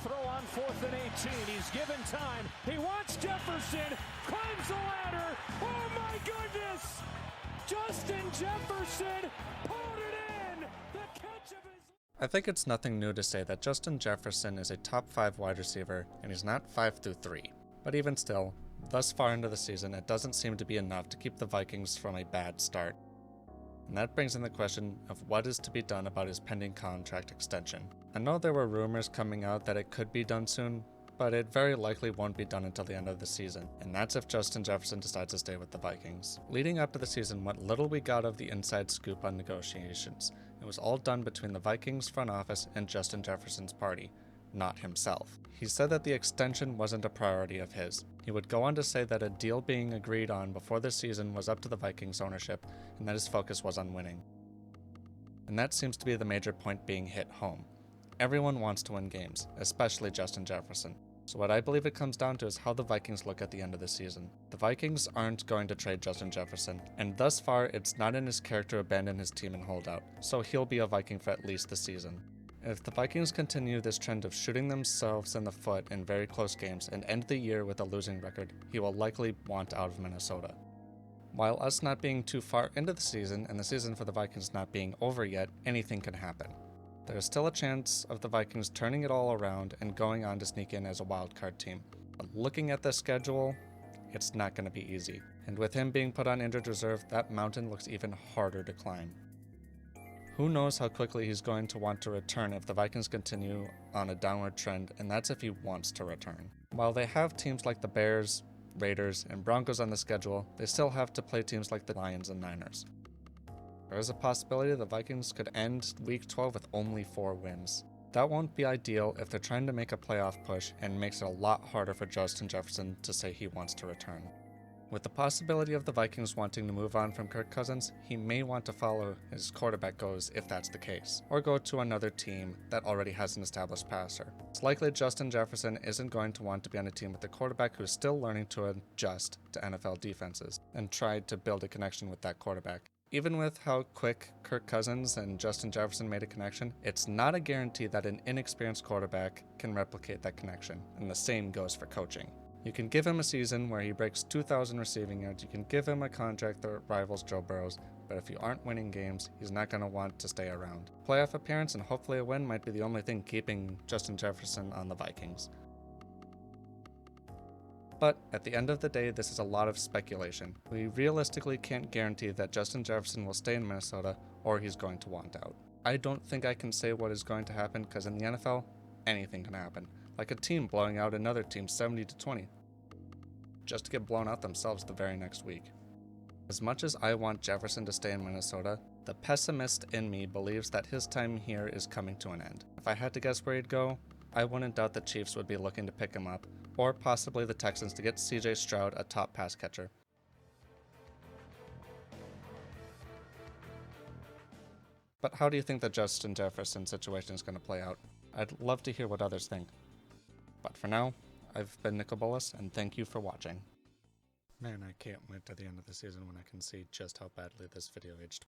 throw on 4th and 18. He's given time. He wants Jefferson. Climbs the ladder. Oh my goodness! Justin Jefferson pulled it in. The catch of his... I think it's nothing new to say that Justin Jefferson is a top 5 wide receiver, and he's not 5-3. But even still, thus far into the season, it doesn't seem to be enough to keep the Vikings from a bad start. And that brings in the question of what is to be done about his pending contract extension. I know there were rumors coming out that it could be done soon, but it very likely won't be done until the end of the season, and that's if Justin Jefferson decides to stay with the Vikings. Leading up to the season, what little we got of the inside scoop on negotiations, it was all done between the Vikings front office and Justin Jefferson's party, not himself. He said that the extension wasn't a priority of his. He would go on to say that a deal being agreed on before the season was up to the Vikings ownership, and that his focus was on winning. And that seems to be the major point being hit home. Everyone wants to win games, especially Justin Jefferson. So what I believe it comes down to is how the Vikings look at the end of the season. The Vikings aren't going to trade Justin Jefferson, and thus far it's not in his character to abandon his team and hold out, so he'll be a Viking for at least the season. If the Vikings continue this trend of shooting themselves in the foot in very close games and end the year with a losing record, he will likely want out of Minnesota. While us not being too far into the season and the season for the Vikings not being over yet, anything can happen. There is still a chance of the Vikings turning it all around and going on to sneak in as a wildcard team. But looking at the schedule, it's not going to be easy. And with him being put on injured reserve, that mountain looks even harder to climb. Who knows how quickly he's going to want to return if the Vikings continue on a downward trend, and that's if he wants to return. While they have teams like the Bears, Raiders, and Broncos on the schedule, they still have to play teams like the Lions and Niners. There is a possibility the Vikings could end Week 12 with only 4 wins. That won't be ideal if they're trying to make a playoff push, and makes it a lot harder for Justin Jefferson to say he wants to return. With the possibility of the Vikings wanting to move on from Kirk Cousins, he may want to follow his quarterback goes if that's the case, or go to another team that already has an established passer. It's likely Justin Jefferson isn't going to want to be on a team with a quarterback who's still learning to adjust to NFL defenses, and try to build a connection with that quarterback. Even with how quick Kirk Cousins and Justin Jefferson made a connection, it's not a guarantee that an inexperienced quarterback can replicate that connection, and the same goes for coaching. You can give him a season where he breaks 2,000 receiving yards, you can give him a contract that rivals Joe Burrow's, but if you aren't winning games, he's not going to want to stay around. Playoff appearance and hopefully a win might be the only thing keeping Justin Jefferson on the Vikings. But at the end of the day, this is a lot of speculation. We realistically can't guarantee that Justin Jefferson will stay in Minnesota or he's going to want out. I don't think I can say what is going to happen because in the NFL, anything can happen. Like a team blowing out another team 70-20, just to get blown out themselves the very next week. As much as I want Jefferson to stay in Minnesota, the pessimist in me believes that his time here is coming to an end. If I had to guess where he'd go, I wouldn't doubt the Chiefs would be looking to pick him up, or possibly the Texans to get CJ Stroud a top pass catcher. But how do you think the Justin Jefferson situation is going to play out? I'd love to hear what others think. But for now, I've been Nicobolus, and thank you for watching. Man, I can't wait to the end of the season when I can see just how badly this video aged.